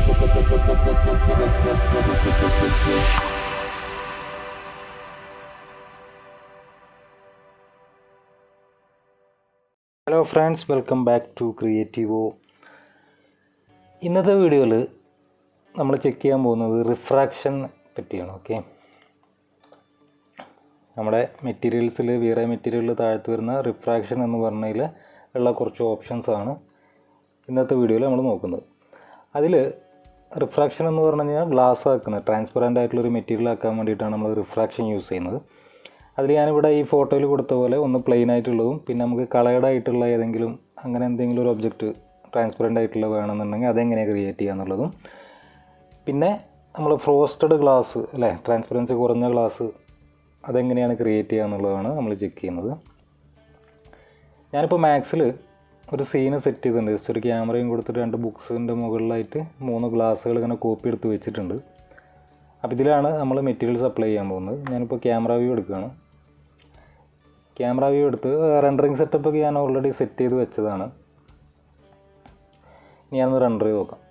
Hello friends, welcome back to Creativo. ഇന്നത്തെ വീഡിയോയിൽ നമ്മൾ ചെക്ക് ചെയ്യാൻ പോകുന്നത് റിഫ്രാക്ഷൻ പറ്റിയാണ്. ഓക്കെ, നമ്മുടെ മെറ്റീരിയൽസിൽ വേറെ മെറ്റീരിയലിൽ താഴത്ത് വരുന്ന റിഫ്രാക്ഷൻ എന്ന് പറഞ്ഞതിൽ ഉള്ള കുറച്ച് ഓപ്ഷൻസാണ് ഇന്നത്തെ വീഡിയോയിൽ നമ്മൾ നോക്കുന്നത്. അതിൽ റിഫ്രാക്ഷൻ എന്ന് പറഞ്ഞു കഴിഞ്ഞാൽ ഗ്ലാസ് ആക്കുന്നത്, ട്രാൻസ്പെറൻ്റ് ആയിട്ടുള്ളൊരു മെറ്റീരിയൽ ആക്കാൻ വേണ്ടിയിട്ടാണ് നമ്മൾ റിഫ്രാക്ഷൻ യൂസ് ചെയ്യുന്നത്. അതിൽ ഞാനിവിടെ ഈ ഫോട്ടോയിൽ കൊടുത്ത പോലെ ഒന്ന് പ്ലെയിൻ ആയിട്ടുള്ളതും പിന്നെ നമുക്ക് കളേർഡ് ആയിട്ടുള്ള ഏതെങ്കിലും അങ്ങനെ എന്തെങ്കിലും ഒരു ഒബ്ജക്റ്റ് ട്രാൻസ്പെറൻ്റ് ആയിട്ടുള്ള വേണമെന്നുണ്ടെങ്കിൽ അതെങ്ങനെയാണ് ക്രിയേറ്റ് ചെയ്യുക എന്നുള്ളതും, പിന്നെ നമ്മൾ ഫ്രോസ്റ്റഡ് ഗ്ലാസ് അല്ലേ, ട്രാൻസ്പെറൻസി കുറഞ്ഞ ഗ്ലാസ് അതെങ്ങനെയാണ് ക്രിയേറ്റ് ചെയ്യുക എന്നുള്ളതാണ് നമ്മൾ ചെക്ക് ചെയ്യുന്നത്. ഞാനിപ്പോൾ മാക്സിൽ ഒരു സീന് സെറ്റ് ചെയ്തിട്ടുണ്ട്. ജസ്റ്റ് ഒരു ക്യാമറയും കൊടുത്തിട്ട് 2 ബുക്സിൻ്റെ മുകളിലായിട്ട് 3 ഗ്ലാസ്സുകൾ ഇങ്ങനെ കോപ്പി എടുത്ത് വെച്ചിട്ടുണ്ട്. അപ്പോൾ ഇതിലാണ് നമ്മൾ മെറ്റീരിയൽസ് അപ്ലൈ ചെയ്യാൻ പോകുന്നത്. ഞാനിപ്പോൾ ക്യാമറ വ്യൂ എടുക്കുകയാണ്. ക്യാമറ വ്യൂ എടുത്ത് റെൻഡറിങ് സെറ്റപ്പൊക്കെ ഞാൻ ഓൾറെഡി സെറ്റ് ചെയ്ത് വെച്ചതാണ്. ഞാനൊന്ന് റെൻഡർ ചെയ്ത് നോക്കാം.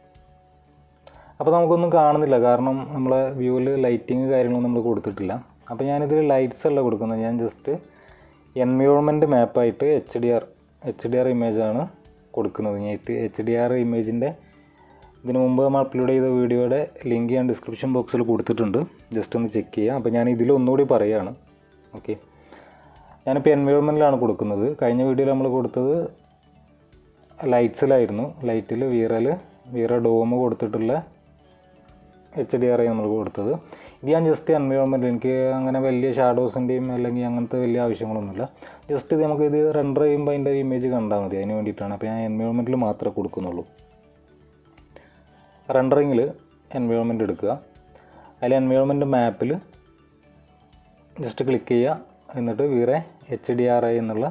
അപ്പോൾ നമുക്കൊന്നും കാണുന്നില്ല, കാരണം നമ്മളെ വ്യൂവിൽ ലൈറ്റിങ് കാര്യങ്ങളൊന്നും നമ്മൾ കൊടുത്തിട്ടില്ല. അപ്പോൾ ഞാനിതിൽ ലൈറ്റ്സ് അല്ല കൊടുക്കുന്നത്, ഞാൻ ജസ്റ്റ് എൻവയോൺമെൻറ്റ് മാപ്പായിട്ട് എച്ച് ഡി ആർ ഇമേജാണ് കൊടുക്കുന്നത്. ഞാൻ എച്ച് ഡി ആർ ഇമേജിൻ്റെ ഇതിനു മുമ്പ് നമ്മൾ അപ്ലോഡ് ചെയ്ത വീഡിയോയുടെ ലിങ്ക് ഞാൻ ഡിസ്ക്രിപ്ഷൻ ബോക്സിൽ കൊടുത്തിട്ടുണ്ട്, ജസ്റ്റ് ഒന്ന് ചെക്ക് ചെയ്യുക. അപ്പോൾ ഞാൻ ഇതിലൊന്നുകൂടി പറയുകയാണ്. ഓക്കെ, ഞാനിപ്പോൾ എൻവയോൺമെൻറ്റിലാണ് കൊടുക്കുന്നത്. കഴിഞ്ഞ വീഡിയോയിൽ നമ്മൾ കൊടുത്തത് ലൈറ്റ്സിലായിരുന്നു. ലൈറ്റിൽ വീറ ഡോം കൊടുത്തിട്ടുള്ള എച്ച് ഡി ആർ നമ്മൾ കൊടുത്തത്. ഇത് ഞാൻ ജസ്റ്റ് എൻവയോൺമെൻറ്റ്, എനിക്ക് അങ്ങനെ വലിയ ഷാഡോസിൻ്റെയും അല്ലെങ്കിൽ അങ്ങനത്തെ വലിയ ആവശ്യങ്ങളൊന്നുമില്ല. ജസ്റ്റ് ഇത് നമുക്കിത് റെൻഡർ ചെയ്യുമ്പോൾ അതിൻ്റെ ഇമേജ് കണ്ടാൽ മതി, അതിന് വേണ്ടിയിട്ടാണ്. അപ്പോൾ ഞാൻ എൻവയോൺമെൻറ്റിൽ മാത്രമേ കൊടുക്കുന്നുള്ളൂ. റെൻഡറിങ്ങിൽ എൻവയോൺമെൻറ്റ് എടുക്കുക. അതിൽ എൻവയോൺമെൻറ്റ് മാപ്പിൽ ജസ്റ്റ് ക്ലിക്ക് ചെയ്യുക. എന്നിട്ട് വേറെ എച്ച് ഡി ആർ ഐ എന്നുള്ള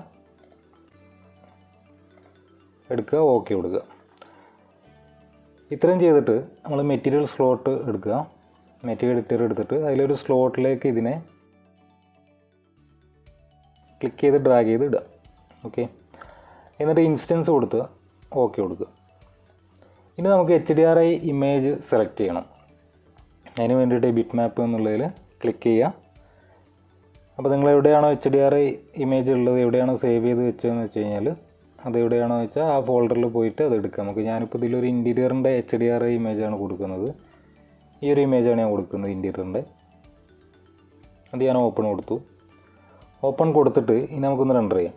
എടുക്കുക, ഓക്കെ കൊടുക്കുക. ഇത്രയും ചെയ്തിട്ട് നമ്മൾ മെറ്റീരിയൽ സ്ലോട്ട് എടുക്കുക. മെറ്റീരിയൽ എഡിറ്റർ എടുത്തിട്ട് അതിലൊരു സ്ലോട്ടിലേക്ക് ഇതിനെ ക്ലിക്ക് ചെയ്ത് ഡ്രാഗ് ചെയ്ത് ഇടുക. ഓക്കെ, എന്നിട്ട് ഇൻസ്റ്റൻസ് കൊടുത്ത് ഓക്കെ കൊടുക്കുക. ഇനി നമുക്ക് H D R I image select ചെയ്യണം. അതിന് വേണ്ടിയിട്ട് ബിറ്റ് മാപ്പ് എന്നുള്ളതിൽ ക്ലിക്ക് ചെയ്യുക. അപ്പോൾ നിങ്ങൾ എവിടെയാണോ H D R I image ഉള്ളത്, എവിടെയാണോ സേവ് ചെയ്ത് വെച്ചതെന്ന് വെച്ച് കഴിഞ്ഞാൽ അത് എവിടെയാണോ വെച്ചാൽ ആ ഫോൾഡറിൽ പോയിട്ട് അത് എടുക്കാം. നമുക്ക് ഞാനിപ്പോൾ ഇതിലൊരു ഇൻറ്റീരിയറിൻ്റെ എച്ച് ഡി ആർ ഐ ഇമേജാണ് കൊടുക്കുന്നത്. ഈ ഒരു ഇമേജാണ് ഞാൻ കൊടുക്കുന്നത്, ഇൻറ്റീരിയറിൻ്റെ. അത് ഞാൻ ഓപ്പൺ കൊടുത്തു. ഓപ്പൺ കൊടുത്തിട്ട് ഇനി നമുക്കൊന്ന് റെൻഡർ ചെയ്യാം.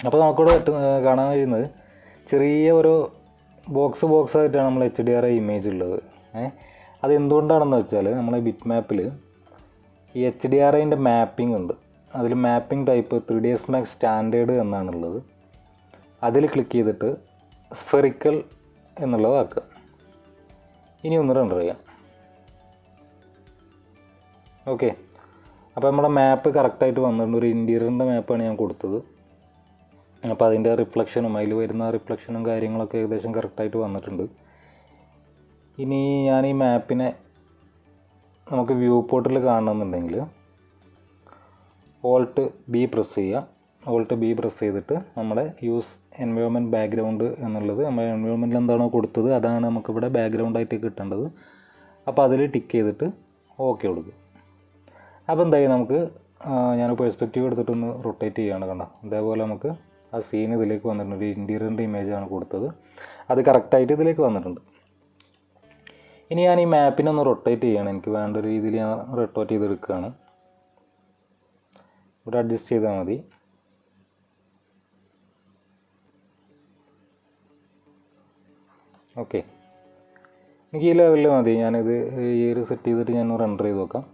അപ്പോൾ നമുക്കിവിടെ കാണാൻ കഴിയുന്നത് ചെറിയ ഒരു ബോക്സ് ആയിട്ടാണ് നമ്മൾ H D R I image ഉള്ളത്. അതെന്തുകൊണ്ടാണെന്ന് വെച്ചാൽ നമ്മളെ ബിറ്റ് മാപ്പിൽ ഈ എച്ച് ഡി ആർ ഐൻ്റെ മാപ്പിംഗ് ഉണ്ട്. അതിൽ mapping type 3ds Max standard എന്നാണുള്ളത്. അതിൽ ക്ലിക്ക് ചെയ്തിട്ട് സ്ഫെറിക്കൽ എന്നുള്ളതാക്കുക. ഇനി ഒന്ന് റെൻഡർ ചെയ്യാം. ഓക്കെ, അപ്പോൾ നമ്മുടെ മാപ്പ് കറക്റ്റായിട്ട് വന്നിട്ടുണ്ട്. ഒരു ഇൻറ്റീരിയറിൻ്റെ മാപ്പാണ് ഞാൻ കൊടുത്തത്. അപ്പോൾ അതിൻ്റെ റിഫ്ലക്ഷനും അതിൽ വരുന്ന റിഫ്ലക്ഷനും കാര്യങ്ങളൊക്കെ ഏകദേശം കറക്റ്റായിട്ട് വന്നിട്ടുണ്ട്. ഇനി ഞാൻ ഈ മാപ്പിനെ നമുക്ക് വ്യൂ പോർട്ടിൽ കാണണമെന്നുണ്ടെങ്കിൽ ഓൾട്ട് ബി പ്രസ് ചെയ്യുക. ഓൾട്ട് ബി പ്രസ് ചെയ്തിട്ട് നമ്മുടെ യൂസ് എൻവയോൺമെൻറ്റ് ബാക്ക്ഗ്രൗണ്ട് എന്നുള്ളത് നമ്മുടെ എൻവയോൺമെൻറ്റിൽ എന്താണോ കൊടുത്തത് അതാണ് നമുക്കിവിടെ ബാക്ക്ഗ്രൗണ്ടായിട്ട് കിട്ടേണ്ടത്. അപ്പോൾ അതിൽ ടിക്ക് ചെയ്തിട്ട് ഓക്കെ കൊടുക്കുക. അപ്പോൾ എന്തായി, നമുക്ക് ഞാൻ പെർസ്പെക്റ്റീവ് എടുത്തിട്ടൊന്ന് റൊട്ടേറ്റ് ചെയ്യുകയാണ്. കണ്ടോ, അതേപോലെ നമുക്ക് ആ സീൻ ഇതിലേക്ക് വന്നിട്ടുണ്ട്. ഒരു ഇൻറ്റീരിയറിൻ്റെ ഇമേജാണ് കൊടുത്തത്, അത് കറക്റ്റായിട്ട് ഇതിലേക്ക് വന്നിട്ടുണ്ട്. ഇനി ഞാൻ ഈ മാപ്പിനെ ഒന്ന് റൊട്ടേറ്റ് ചെയ്യണം. എനിക്ക് വേണ്ട ഒരു രീതിയിൽ ഞാൻ റൊട്ടേറ്റ് ചെയ്തെടുക്കുകയാണ്. ഇവിടെ അഡ്ജസ്റ്റ് ചെയ്താൽ മതി. ഓക്കെ, എനിക്ക് ഈ ലെവലിൽ മതി. ഞാനിത് ഈ ഒരു സെറ്റ് ചെയ്തിട്ട് ഞാൻ റെൻഡർ ചെയ്ത് നോക്കാം.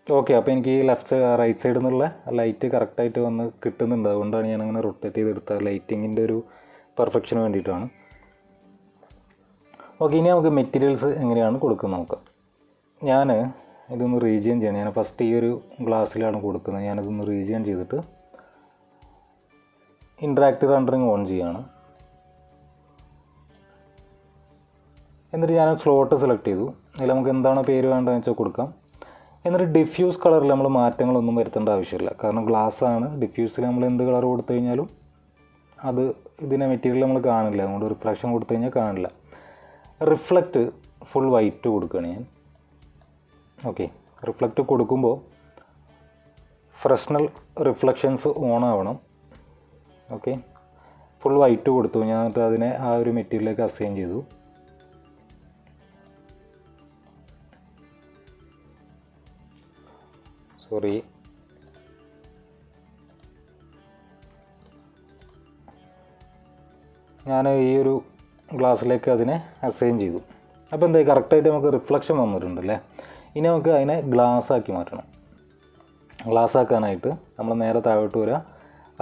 ഓക്കെ, അപ്പോൾ എനിക്ക് ഈ റൈറ്റ് സൈഡിൽ നിന്നുള്ള ലൈറ്റ് കറക്റ്റായിട്ട് വന്ന് കിട്ടുന്നുണ്ട്. അതുകൊണ്ടാണ് ഞാനങ്ങനെ റൊട്ടേറ്റ് ചെയ്തെടുത്തത്, ലൈറ്റിങ്ങിൻ്റെ ഒരു പെർഫെക്ഷന് വേണ്ടിയിട്ടാണ്. ഓക്കെ, ഇനി നമുക്ക് മെറ്റീരിയൽസ് എങ്ങനെയാണ് കൊടുക്കുന്നത് നോക്കാം. ഞാൻ ഇതൊന്ന് റീജിയൻ ചെയ്യണം. ഞാൻ ഫസ്റ്റ് ഈ ഒരു ഗ്ലാസ്സിലാണ് കൊടുക്കുന്നത്. ഞാനിതൊന്ന് റീജിയൻ ചെയ്തിട്ട് ഇൻട്രാക്റ്റീവ് റെൻഡറിങ് ഓൺ ചെയ്യുകയാണ്. എന്നിട്ട് ഞാൻ സ്ലോട്ട് സെലക്ട് ചെയ്തു. അതിൽ നമുക്ക് എന്താണോ പേര് വേണ്ടതെന്ന് വെച്ചാൽ കൊടുക്കാം. എന്നിട്ട് ഡിഫ്യൂസ് കളറിൽ നമ്മൾ മാറ്റങ്ങളൊന്നും വരുത്തേണ്ട ആവശ്യമില്ല. കാരണം ഗ്ലാസ് ആണ്, ഡിഫ്യൂസിൽ നമ്മൾ എന്ത് കളർ കൊടുത്തു കഴിഞ്ഞാലും അത് ഇതിനെ മെറ്റീരിയൽ നമ്മൾ കാണില്ല, അതുകൊണ്ട് റിഫ്ലക്ഷൻ കൊടുത്തു കഴിഞ്ഞാൽ കാണില്ല. റിഫ്ലക്റ്റ് ഫുൾ വൈറ്റ് കൊടുക്കുകയാണ് ഞാൻ. ഓക്കെ, റിഫ്ലക്റ്റ് കൊടുക്കുമ്പോൾ ഫ്രഷ്നൽ റിഫ്ലക്ഷൻസ് ഓൺ ആവണം. ഓക്കെ, ഫുൾ വൈറ്റ് കൊടുത്തു ഞാൻ. എന്നിട്ട് അതിനെ ആ ഒരു മെറ്റീരിയലിലേക്ക് അസൈൻ ചെയ്തു. സോറി, ഞാൻ ഈ ഒരു ഗ്ലാസ്സിലേക്ക് അതിനെ അസൈൻ ചെയ്തു. അപ്പോൾ എന്തായി, കറക്റ്റായിട്ട് നമുക്ക് റിഫ്ലക്ഷൻ വന്നിട്ടുണ്ടല്ലേ. ഇനി നമുക്ക് അതിനെ ഗ്ലാസ് ആക്കി മാറ്റണം. ഗ്ലാസ് ആക്കാനായിട്ട് നമ്മൾ നേരെ താഴോട്ട് വരിക.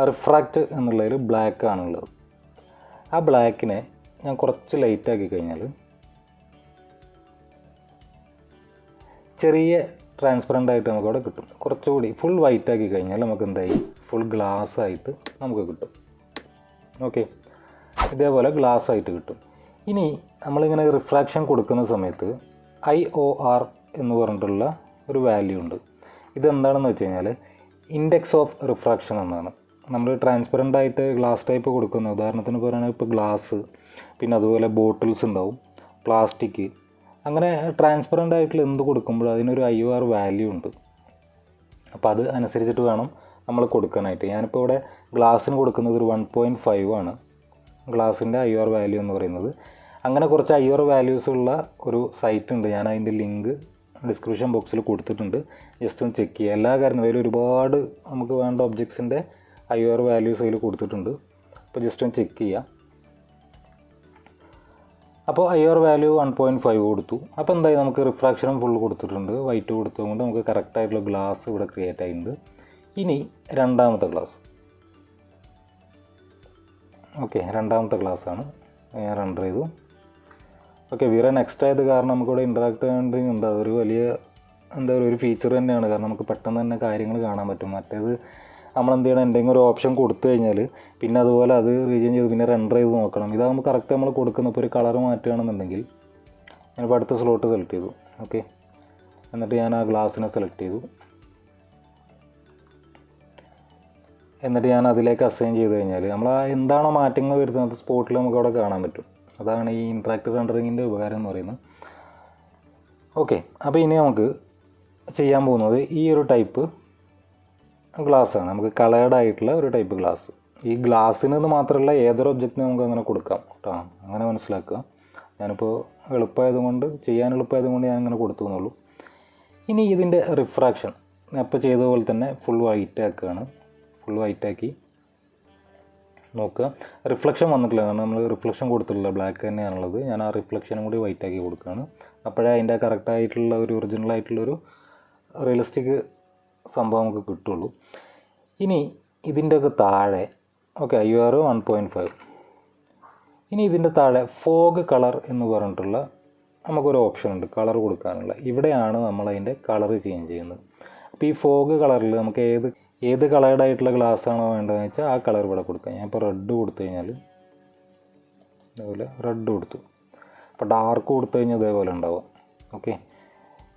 റിഫ്രാക്റ്റ് എന്നുള്ളതിൽ ബ്ലാക്ക് ആണുള്ളത്. ആ ബ്ലാക്കിനെ ഞാൻ കുറച്ച് ലൈറ്റ് ആക്കി കഴിഞ്ഞാൽ ചെറിയ ട്രാൻസ്പെറൻ്റ് ആയിട്ട് നമുക്കവിടെ കിട്ടും. കുറച്ചുകൂടി ഫുൾ വൈറ്റ് ആക്കി കഴിഞ്ഞാൽ നമുക്ക് എന്തായി, ഫുൾ ഗ്ലാസ് ആയിട്ട് നമുക്ക് കിട്ടും. ഓക്കെ, ഇതേപോലെ ഗ്ലാസ് ആയിട്ട് കിട്ടും. ഇനി നമ്മളിങ്ങനെ റിഫ്രാക്ഷൻ കൊടുക്കുന്ന സമയത്ത് IOR എന്ന് പറഞ്ഞിട്ടുള്ള ഒരു വാല്യൂ ഉണ്ട്. ഇതെന്താണെന്ന് വെച്ച് കഴിഞ്ഞാൽ ഇൻഡെക്സ് ഓഫ് റിഫ്രാക്ഷൻ എന്നാണ്. നമ്മൾ ട്രാൻസ്പെറൻ്റ് ആയിട്ട് ഗ്ലാസ് ടൈപ്പ് കൊടുക്കുന്ന, ഉദാഹരണത്തിന് പറയുകയാണെങ്കിൽ ഇപ്പോൾ ഗ്ലാസ്, പിന്നെ അതുപോലെ ബോട്ടിൽസ് ഉണ്ടാവും, പ്ലാസ്റ്റിക്, അങ്ങനെ ട്രാൻസ്പെറൻ്റ് ആയിട്ടുള്ള എന്ത് കൊടുക്കുമ്പോഴും അതിനൊരു IOR വാല്യൂ ഉണ്ട്. അപ്പോൾ അത് അനുസരിച്ചിട്ട് വേണം നമ്മൾ കൊടുക്കാനായിട്ട്. ഞാനിപ്പോൾ ഇവിടെ ഗ്ലാസ്സിന് കൊടുക്കുന്നത് ഒരു 1.5 ആണ് ഗ്ലാസിൻ്റെ IOR വാല്യൂ എന്ന് പറയുന്നത്. അങ്ങനെ കുറച്ച് IOR വാല്യൂസ് ഉള്ള ഒരു സൈറ്റ് ഉണ്ട്, ഞാൻ അതിൻ്റെ ലിങ്ക് ഡിസ്ക്രിപ്ഷൻ ബോക്സിൽ കൊടുത്തിട്ടുണ്ട്. ജസ്റ്റ് ഒന്ന് ചെക്ക് ചെയ്യുക. എല്ലാ കാര്യങ്ങളും അതിൽ ഒരുപാട് നമുക്ക് വേണ്ട ഒബ്ജക്ട്സിൻ്റെ IOR വാല്യൂസ് അതിൽ കൊടുത്തിട്ടുണ്ട്. അപ്പോൾ ജസ്റ്റ് ഒന്ന് ചെക്ക് ചെയ്യുക. അപ്പോൾ IOR വാല്യൂ 1.5 കൊടുത്തു. അപ്പോൾ എന്തായി, നമുക്ക് റിഫ്രാക്ഷനും ഫുൾ കൊടുത്തിട്ടുണ്ട്, വൈറ്റ് കൊടുത്തതുകൊണ്ട് നമുക്ക് കറക്റ്റായിട്ടുള്ള ഗ്ലാസ് ഇവിടെ ക്രിയേറ്റ് ആയിട്ടുണ്ട്. ഇനി രണ്ടാമത്തെ ഗ്ലാസ്. ഓക്കെ, രണ്ടാമത്തെ ഗ്ലാസ്സാണ് ഞാൻ റെൻഡർ ചെയ്തു. ഓക്കെ, വray നെക്സ്റ്റ് ആയത് കാരണം നമുക്കിവിടെ ഇൻട്രാക്ട് ഉണ്ട്. അതൊരു വലിയ എന്താ പറയുക, ഒരു ഫീച്ചർ തന്നെയാണ്. കാരണം നമുക്ക് പെട്ടെന്ന് തന്നെ കാര്യങ്ങൾ കാണാൻ പറ്റും. മറ്റേത് നമ്മളെന്ത് ചെയ്യണം, എന്തെങ്കിലും ഒരു ഓപ്ഷൻ കൊടുത്തു കഴിഞ്ഞാൽ പിന്നെ അതുപോലെ അത് റീജിയൻ ചെയ്ത് പിന്നെ റെൻഡർ ചെയ്ത് നോക്കണം. ഇതാകുമ്പോൾ കറക്റ്റ് നമ്മൾ കൊടുക്കുന്ന, ഇപ്പോൾ ഒരു കളർ മാറ്റുകയാണെന്നുണ്ടെങ്കിൽ ഞാനിപ്പോൾ അടുത്ത സ്ലോട്ട് സെലക്ട് ചെയ്തു. ഓക്കെ, എന്നിട്ട് ഞാൻ ആ ഗ്ലാസ്സിനെ സെലക്ട് ചെയ്തു. എന്നിട്ട് ഞാൻ അതിലേക്ക് അസൈൻ ചെയ്ത് കഴിഞ്ഞാൽ നമ്മൾ ആ എന്താണോ മാറ്റങ്ങൾ വരുന്നത് സ്പോട്ടിൽ നമുക്ക് അവിടെ കാണാൻ പറ്റും. അതാണ് ഈ ഇൻട്രാക്റ്റീവ് റെൻഡറിങ്ങിൻ്റെ ഉപകാരം എന്ന് പറയുന്നത്. ഓക്കെ, അപ്പോൾ ഇനി നമുക്ക് ചെയ്യാൻ പോകുന്നത് ഈ ഒരു ടൈപ്പ് ഗ്ലാസ്സാണ്. നമുക്ക് കളേർഡ് ആയിട്ടുള്ള ഒരു ടൈപ്പ് ഗ്ലാസ്. ഈ ഗ്ലാസ്സിന് മാത്രമല്ല ഏതൊരു ഒബ്ജക്റ്റിനും നമുക്ക് അങ്ങനെ കൊടുക്കാം കേട്ടോ, അങ്ങനെ മനസ്സിലാക്കുക. ഞാനിപ്പോൾ എളുപ്പമായതുകൊണ്ട്, ചെയ്യാൻ എളുപ്പമായതുകൊണ്ട് ഞാൻ അങ്ങനെ കൊടുത്തു എന്നുള്ളൂ. ഇനി ഇതിൻ്റെ റിഫ്രാക്ഷൻ അപ്പോൾ ചെയ്ത പോലെ തന്നെ ഫുൾ വൈറ്റ് ആക്കുകയാണ്. ഫുൾ വൈറ്റ് ആക്കി നോക്കുക. റിഫ്ലക്ഷൻ വന്നിട്ടില്ല, കാരണം നമ്മൾ റിഫ്ലക്ഷൻ കൊടുത്തിട്ടില്ല, ബ്ലാക്ക് തന്നെയാണുള്ളത്. ഞാൻ ആ റിഫ്ലക്ഷനും കൂടി വൈറ്റ് ആക്കി കൊടുക്കുകയാണ്. അപ്പോഴേ അതിൻ്റെ കറക്റ്റായിട്ടുള്ള ഒരു ഒറിജിനൽ ആയിട്ടുള്ളൊരു റിയലിസ്റ്റിക് സംഭവം നമുക്ക് കിട്ടുള്ളൂ. ഇനി ഇതിൻ്റെയൊക്കെ താഴെ ഓക്കെ IOR 1.5. ഇനി ഇതിൻ്റെ താഴെ ഫോഗ് കളർ എന്ന് പറഞ്ഞിട്ടുള്ള നമുക്കൊരു ഓപ്ഷൻ ഉണ്ട് കളർ കൊടുക്കാനുള്ള. ഇവിടെയാണ് നമ്മളതിൻ്റെ കളർ ചേഞ്ച് ചെയ്യുന്നത്. അപ്പോൾ ഈ ഫോഗ് കളറിൽ നമുക്ക് ഏത് കളേർഡ് ആയിട്ടുള്ള ഗ്ലാസ് ആണോ വേണ്ടതെന്ന് വെച്ചാൽ ആ കളർ ഇവിടെ കൊടുക്കാം. ഞാൻ ഇപ്പോൾ റെഡ് കൊടുത്തു കഴിഞ്ഞാൽ ഇതേപോലെ റെഡ് കൊടുത്തു. അപ്പോൾ ഡാർക്ക് കൊടുത്തു കഴിഞ്ഞാൽ ഇതേപോലെ ഉണ്ടാവും. ഓക്കെ,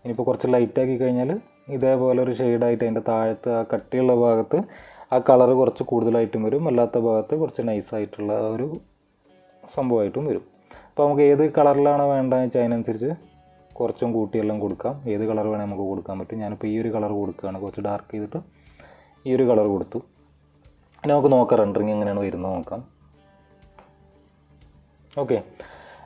ഇനിയിപ്പോൾ കുറച്ച് ലൈറ്റാക്കി കഴിഞ്ഞാൽ ഇതേപോലെ ഒരു ഷെയ്ഡായിട്ട് അതിൻ്റെ താഴത്ത് ആ കട്ടിയുള്ള ഭാഗത്ത് ആ കളർ കുറച്ച് കൂടുതലായിട്ടും വരും, അല്ലാത്ത ഭാഗത്ത് കുറച്ച് നൈസായിട്ടുള്ള ഒരു സംഭവമായിട്ടും വരും. അപ്പോൾ നമുക്ക് ഏത് കളറിലാണ് വേണ്ടതെന്ന് വെച്ചാൽ അതിനനുസരിച്ച് കുറച്ചും കൂട്ടിയെല്ലാം കൊടുക്കാം. ഏത് കളർ വേണമെങ്കിൽ നമുക്ക് കൊടുക്കാൻ പറ്റും. ഞാനിപ്പോൾ ഈ ഒരു കളർ കൊടുക്കുകയാണ്, കുറച്ച് ഡാർക്ക് ചെയ്തിട്ട് ഈ ഒരു കളർ കൊടുത്തു. ഇനി നമുക്ക് നോക്കാം റെൻഡറിങ് എങ്ങനെയാണ് വരുന്നത് നോക്കാം. ഓക്കെ,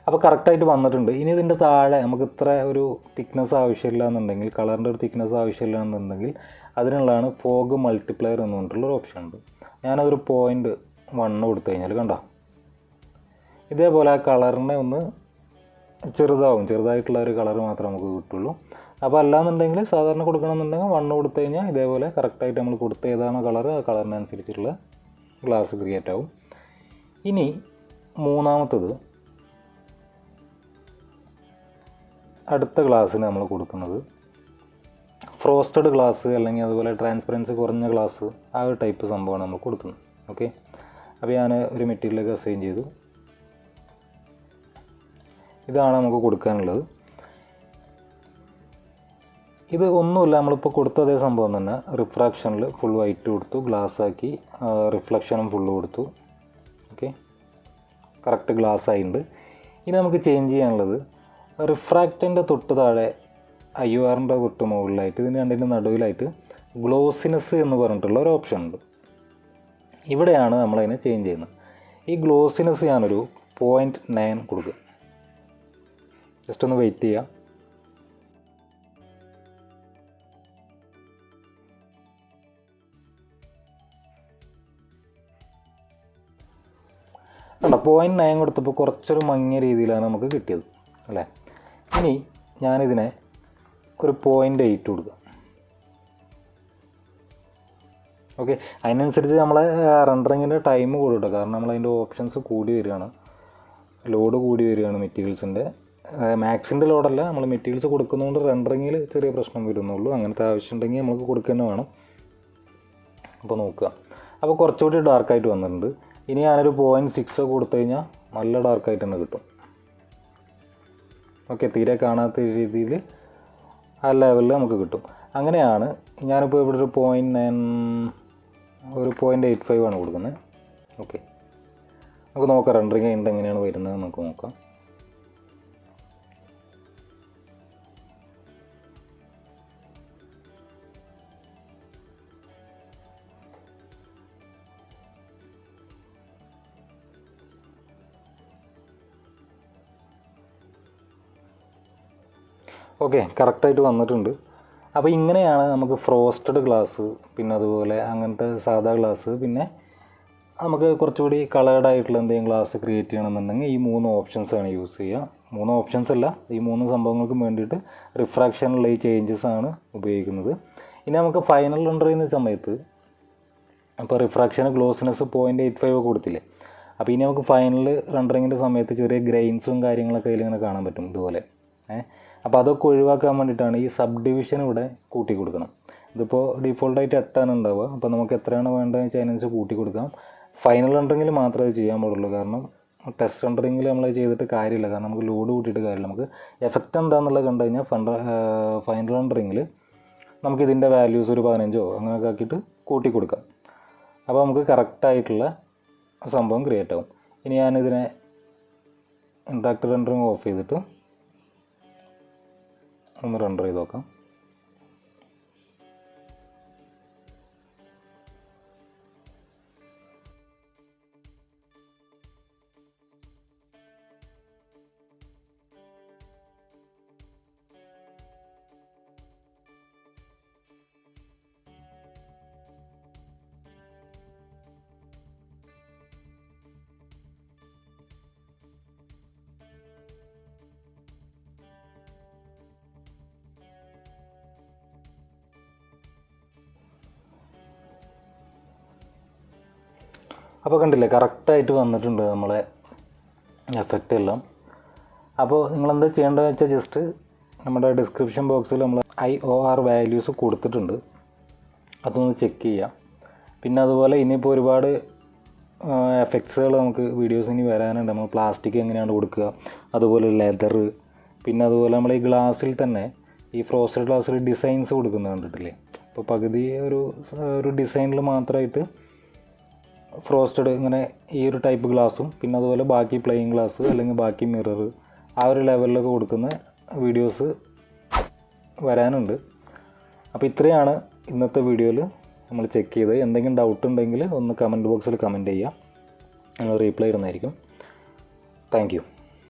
അപ്പോൾ കറക്റ്റായിട്ട് വന്നിട്ടുണ്ട്. ഇനി ഇതിൻ്റെ താഴെ നമുക്ക് ഇത്ര ഒരു തിക്നെസ് ആവശ്യമില്ല എന്നുണ്ടെങ്കിൽ, കളറിൻ്റെ ഒരു തിക്നെസ് ആവശ്യമില്ല എന്നുണ്ടെങ്കിൽ അതിനുള്ളതാണ് ഫോഗ് മൾട്ടിപ്ലയർ എന്ന് പറഞ്ഞിട്ടുള്ളൊരു ഓപ്ഷൻ ഉണ്ട്. ഞാനതൊരു 0.1 കൊടുത്തു കഴിഞ്ഞാൽ കണ്ടോ ഇതേപോലെ ആ കളറിനെ ഒന്ന് ചെറുതായിട്ടുള്ള ഒരു കളർ മാത്രമേ നമുക്ക് കിട്ടുള്ളൂ. അപ്പോൾ അല്ലാന്നുണ്ടെങ്കിൽ സാധാരണ കൊടുക്കണമെന്നുണ്ടെങ്കിൽ 1 കൊടുത്തു കഴിഞ്ഞാൽ ഇതേപോലെ കറക്റ്റായിട്ട് നമ്മൾ കൊടുത്ത ഏതാണോ കളർ ആ കളറിനനുസരിച്ചുള്ള ഗ്ലാസ് ക്രിയേറ്റ് ആവും. ഇനി മൂന്നാമത്തത് അടുത്ത ഗ്ലാസ്സിന് നമ്മൾ കൊടുക്കുന്നത് ഫ്രോസ്റ്റഡ് ഗ്ലാസ് അല്ലെങ്കിൽ അതുപോലെ ട്രാൻസ്പെറൻസി കുറഞ്ഞ ഗ്ലാസ്, ആ ഒരു ടൈപ്പ് സംഭവമാണ് നമ്മൾ കൊടുക്കുന്നത്. ഓക്കെ, അപ്പോൾ ഞാൻ ഒരു മെറ്റീരിയലൊക്കെ അസൈൻ ചെയ്തു. ഇതാണ് നമുക്ക് കൊടുക്കാനുള്ളത്. ഇത് ഒന്നുമില്ല, നമ്മളിപ്പോൾ കൊടുത്ത അതേ സംഭവം തന്നെ. റിഫ്രാക്ഷനിൽ ഫുൾ വൈറ്റ് കൊടുത്തു, ഗ്ലാസ് ആക്കി, റിഫ്ലക്ഷനും ഫുള്ള് കൊടുത്തു. ഓക്കെ, കറക്റ്റ് ഗ്ലാസ് ആയിട്ടുണ്ട്. ഇനി നമുക്ക് ചേഞ്ച് ചെയ്യാനുള്ളത് റിഫ്രാക്റ്റിൻ്റെ തൊട്ട് താഴെ IORൻ്റെ തൊട്ട് മുകളിലായിട്ട് ഇതിന് രണ്ടിൻ്റെ നടുവിലായിട്ട് ഗ്ലോസിനെസ് എന്ന് പറഞ്ഞിട്ടുള്ള ഒരു ഓപ്ഷൻ ഉണ്ട്. ഇവിടെയാണ് നമ്മളതിനെ ചേഞ്ച് ചെയ്യുന്നത്. ഈ ഗ്ലോസിനെസ് ഞാനൊരു 0.9 കൊടുക്കുക. ജസ്റ്റ് ഒന്ന് വെയിറ്റ് ചെയ്യുക. കണ്ടോ, 0.9 കൊടുത്തപ്പോൾ കുറച്ചൊരു മങ്ങിയ രീതിയിലാണ് നമുക്ക് കിട്ടിയത് അല്ലേ. ഇനി ഞാനിതിനെ ഒരു 0.8 കൊടുക്കുക. ഓക്കെ, അതിനനുസരിച്ച് നമ്മളെ റെൻഡറിങ്ങിൻ്റെ ടൈം കൂടിട്ടോ, കാരണം നമ്മളതിൻ്റെ ഓപ്ഷൻസ് കൂടി വരികയാണ്, ലോഡ് കൂടി വരികയാണ് മെറ്റീരിയൽസിൻ്റെ. മാക്സിൻ്റെ ലോഡല്ല, നമ്മൾ മെറ്റീരിയൽസ് കൊടുക്കുന്നതുകൊണ്ട് റെൻഡറിങ്ങിൽ ചെറിയ പ്രശ്നം വരുന്നുള്ളൂ. അങ്ങനത്തെ ആവശ്യം ഉണ്ടെങ്കിൽ നമുക്ക് കൊടുക്കുക വേണം. അപ്പോൾ നോക്കുക, അപ്പോൾ കുറച്ചുകൂടി ഡാർക്കായിട്ട് വന്നിട്ടുണ്ട്. ഇനി ഞാനൊരു 0.6 കൊടുത്തു കഴിഞ്ഞാൽ നല്ല ഡാർക്കായിട്ട് തന്നെ കിട്ടും. ഓക്കെ, തീരെ കാണാത്ത രീതിയിൽ ആ ലെവലിൽ നമുക്ക് കിട്ടും. അങ്ങനെയാണ് ഞാനിപ്പോൾ ഇവിടെ ഒരു 0.85 ആണ് കൊടുക്കുന്നത്. ഓക്കെ, നമുക്ക് നോക്കാം റെൻഡറിങ് കഴിഞ്ഞിട്ട് എങ്ങനെയാണ് വരുന്നത് നമുക്ക് നോക്കാം. ഓക്കെ, കറക്റ്റായിട്ട് വന്നിട്ടുണ്ട്. അപ്പോൾ ഇങ്ങനെയാണ് നമുക്ക് ഫ്രോസ്റ്റഡ് ഗ്ലാസ്, പിന്നെ അതുപോലെ അങ്ങനത്തെ സാധാ ഗ്ലാസ്, പിന്നെ നമുക്ക് കുറച്ചുകൂടി കളേർഡ് ആയിട്ടുള്ള എന്തെങ്കിലും ഗ്ലാസ് ക്രിയേറ്റ് ചെയ്യണമെന്നുണ്ടെങ്കിൽ ഈ 3 ഓപ്ഷൻസാണ് യൂസ് ചെയ്യുക. 3 ഓപ്ഷൻസ് അല്ല, ഈ 3 സംഭവങ്ങൾക്കും വേണ്ടിയിട്ട് റിഫ്രാക്ഷനുള്ള ഈ ചേഞ്ചസ് ആണ് ഉപയോഗിക്കുന്നത്. ഇനി നമുക്ക് ഫൈനൽ റെൻഡർ ചെയ്യുന്ന സമയത്ത് അപ്പോൾ റിഫ്രാക്ഷന് ഗ്ലോസിനെസ് 0.85 കൊടുത്തില്ലേ. അപ്പോൾ ഇനി നമുക്ക് ഫൈനൽ റെൻഡറിങ്ങിൻ്റെ സമയത്ത് ചെറിയ ഗ്രെയിൻസും കാര്യങ്ങളൊക്കെ അതിലിങ്ങനെ കാണാൻ പറ്റും ഇതുപോലെ. അപ്പോൾ അതൊക്കെ ഒഴിവാക്കാൻ വേണ്ടിയിട്ടാണ് ഈ സബ് ഡിവിഷൻ ഇവിടെ കൂട്ടി കൊടുക്കണം. ഇതിപ്പോൾ ഡിഫോൾട്ടായിട്ട് 8 ഉണ്ടാവുക. അപ്പോൾ നമുക്ക് എത്രയാണ് വേണ്ടതെന്ന് വെച്ചാൽ അതിനനുസരിച്ച് കൂട്ടി കൊടുക്കാം. ഫൈനൽ റെൻഡറിങ്ങിൽ മാത്രമേ അത് ചെയ്യാൻ പാടുള്ളൂ, കാരണം ടെസ്റ്റ് റെൻഡറിങ്ങിൽ നമ്മൾ ചെയ്തിട്ട് കാര്യമില്ല, കാരണം നമുക്ക് ലോഡ് കൂട്ടിയിട്ട് കാര്യമില്ല. നമുക്ക് എഫക്റ്റ് എന്താണെന്നുള്ളത് കണ്ടു കഴിഞ്ഞാൽ ഫൈനൽ റെൻഡറിങ്ങിൽ നമുക്ക് ഇതിൻ്റെ വാല്യൂസ് ഒരു 15 അങ്ങനെയൊക്കെ ആക്കിയിട്ട് കൂട്ടി കൊടുക്കാം. അപ്പോൾ നമുക്ക് കറക്റ്റായിട്ടുള്ള സംഭവം ക്രിയേറ്റ് ആവും. ഇനി ഞാനിതിനെ ഇൻട്രാക്ടർ റെൻഡറിങ് ഓഫ് ചെയ്തിട്ട് ഒന്ന് റെൻഡർ ചെയ്ത് നോക്കാം. അപ്പോൾ കണ്ടില്ലേ, കറക്റ്റായിട്ട് വന്നിട്ടുണ്ട് നമ്മളെ എഫക്റ്റ് എല്ലാം. അപ്പോൾ നിങ്ങളെന്താ ചെയ്യേണ്ടതെന്ന് വെച്ചാൽ ജസ്റ്റ് നമ്മുടെ ഡിസ്ക്രിപ്ഷൻ ബോക്സിൽ നമ്മൾ IOR വാല്യൂസ് കൊടുത്തിട്ടുണ്ട്, അതൊന്ന് ചെക്ക് ചെയ്യുക. പിന്നെ അതുപോലെ ഇനിയിപ്പോൾ ഒരുപാട് എഫക്ട്സുകൾ നമുക്ക് വീഡിയോസ് ഇനി വരാനുണ്ട്. നമ്മൾ പ്ലാസ്റ്റിക് എങ്ങനെയാണ് കൊടുക്കുക, അതുപോലെ ലെതർ, പിന്നെ അതുപോലെ നമ്മൾ ഈ ഗ്ലാസ്സിൽ തന്നെ ഈ ഫ്രോസ്റ്റഡ് ഗ്ലാസ്സിൽ ഡിസൈൻസ് കൊടുക്കുന്നത് കണ്ടിട്ടില്ലേ. അപ്പോൾ പകുതി ഒരു ഡിസൈനിൽ മാത്രമായിട്ട് ഫ്രോസ്റ്റഡ് ഇങ്ങനെ ഈ ഒരു ടൈപ്പ് ഗ്ലാസും, പിന്നെ അതുപോലെ ബാക്കി പ്ലെയിൻ ഗ്ലാസ് അല്ലെങ്കിൽ ബാക്കി മിറർ, ആ ഒരു ലെവലിലൊക്കെ കൊടുക്കുന്ന വീഡിയോസ് വരാനുണ്ട്. അപ്പോൾ ഇത്രയാണ് ഇന്നത്തെ വീഡിയോയിൽ നമ്മൾ ചെക്ക് ചെയ്ത്. എന്തെങ്കിലും ഡൗട്ട് ഉണ്ടെങ്കിൽ ഒന്ന് കമൻറ്റ് ബോക്സിൽ കമൻറ്റ് ചെയ്യുക, ഞങ്ങൾ റീപ്ലൈ ഇടുന്നതായിരിക്കും. Thank you.